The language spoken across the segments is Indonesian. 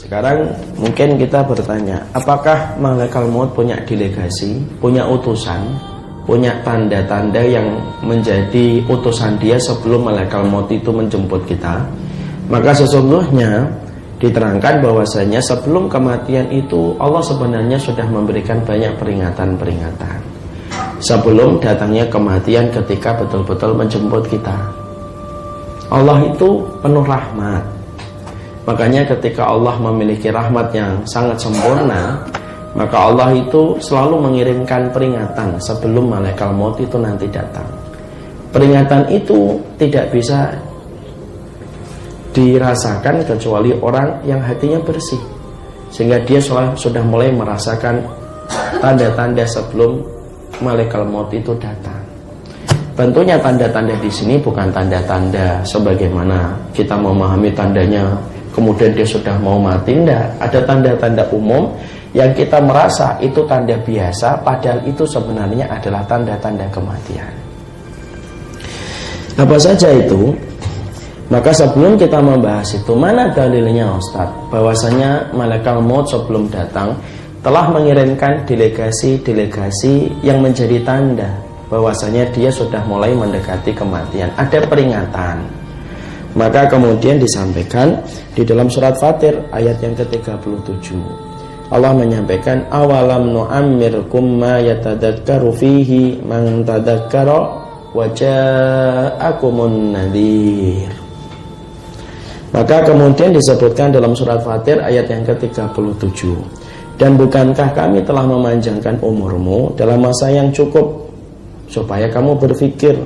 Sekarang mungkin kita bertanya, apakah malaikat maut punya delegasi, punya utusan, punya tanda-tanda yang menjadi utusan dia sebelum malaikat maut itu menjemput kita? Maka sesungguhnya diterangkan bahwasanya sebelum kematian itu Allah sebenarnya sudah memberikan banyak peringatan-peringatan sebelum datangnya kematian ketika betul-betul menjemput kita. Allah itu penuh rahmat. Makanya ketika Allah memiliki rahmat yang sangat sempurna, maka Allah itu selalu mengirimkan peringatan sebelum malaikat maut itu nanti datang. Peringatan itu tidak bisa dirasakan kecuali orang yang hatinya bersih, sehingga dia sudah mulai merasakan tanda-tanda sebelum malaikat maut itu datang. Tentunya tanda-tanda di sini bukan tanda-tanda sebagaimana kita memahami tandanya kemudian dia sudah mau mati. Tidak, ada tanda-tanda umum yang kita merasa itu tanda biasa, padahal itu sebenarnya adalah tanda-tanda kematian. Apa saja itu? Maka sebelum kita membahas itu, mana dalilnya Ustaz bahwasanya malaikat maut sebelum datang telah mengirimkan delegasi-delegasi yang menjadi tanda bahwasanya dia sudah mulai mendekati kematian, ada peringatan. Maka kemudian disampaikan di dalam surat Fatir ayat yang ke-37, Allah menyampaikan, awalam nu'ammirkum ma yatadakkaru fihi man tadakkara wa ja'akumun nadhir. Maka kemudian disebutkan dalam surat Fatir ayat yang ke-37, dan bukankah kami telah memanjangkan umurmu dalam masa yang cukup supaya kamu berpikir,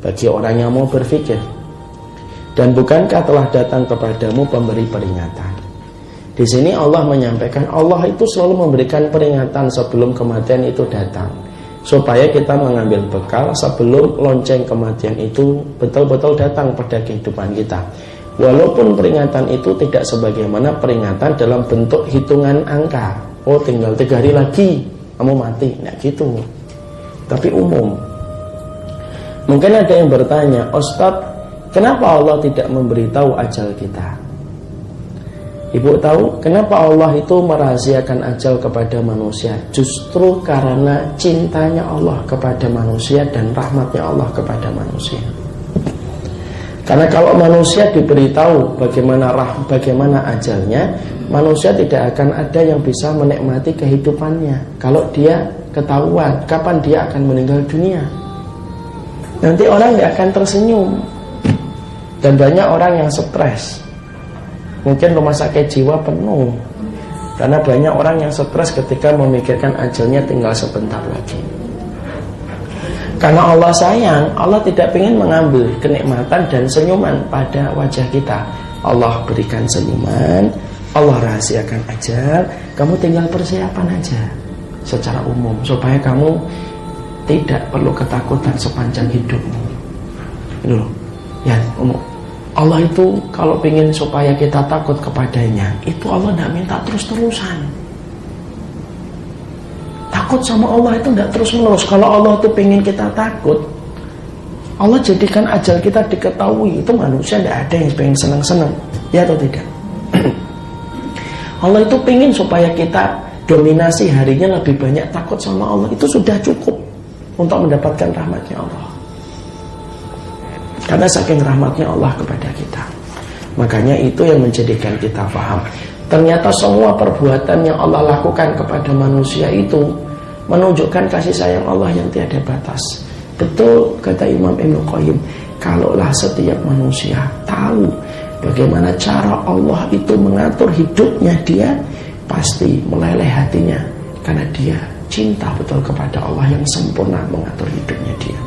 bagi orang yang mau berpikir. Dan bukankah telah datang kepadamu pemberi peringatan? Di sini Allah menyampaikan Allah itu selalu memberikan peringatan sebelum kematian itu datang, supaya kita mengambil bekal sebelum lonceng kematian itu betul-betul datang pada kehidupan kita. Walaupun peringatan itu tidak sebagaimana peringatan dalam bentuk hitungan angka, oh tinggal 3 hari lagi kamu mati, nah gitu. Tapi umum. Mungkin ada yang bertanya, Ustadz, kenapa Allah tidak memberitahu ajal kita? Ibu tahu kenapa Allah itu merahasiakan ajal kepada manusia? Justru karena cintanya Allah kepada manusia dan rahmatnya Allah kepada manusia. Karena kalau manusia diberitahu bagaimana ajalnya, manusia tidak akan ada yang bisa menikmati kehidupannya. Kalau dia ketahuan kapan dia akan meninggal dunia, nanti orang tidak akan tersenyum. Dan banyak orang yang stres. Mungkin rumah sakit jiwa penuh karena banyak orang yang stres ketika memikirkan ajalnya tinggal sebentar lagi. Karena Allah sayang, Allah tidak ingin mengambil kenikmatan dan senyuman pada wajah kita. Allah berikan senyuman, Allah rahasiakan ajal, kamu tinggal persiapan aja secara umum supaya kamu tidak perlu ketakutan sepanjang hidupmu. Ini loh, ya umum. Allah itu kalau ingin supaya kita takut kepadanya, itu Allah tidak minta terus-terusan. Takut sama Allah itu tidak terus-menerus. Kalau Allah itu ingin kita takut, Allah jadikan ajal kita diketahui. Itu manusia tidak ada yang pengen senang-senang, ya atau tidak? Allah itu ingin supaya kita dominasi harinya lebih banyak takut sama Allah. Itu sudah cukup untuk mendapatkan rahmatnya Allah. Karena saking rahmatnya Allah kepada kita. Makanya itu yang menjadikan kita paham, ternyata semua perbuatan yang Allah lakukan kepada manusia itu menunjukkan kasih sayang Allah yang tiada batas. Betul kata Imam Ibnu Qayyim, kalaulah setiap manusia tahu bagaimana cara Allah itu mengatur hidupnya dia, pasti meleleh hatinya, karena dia cinta betul kepada Allah yang sempurna mengatur hidupnya dia.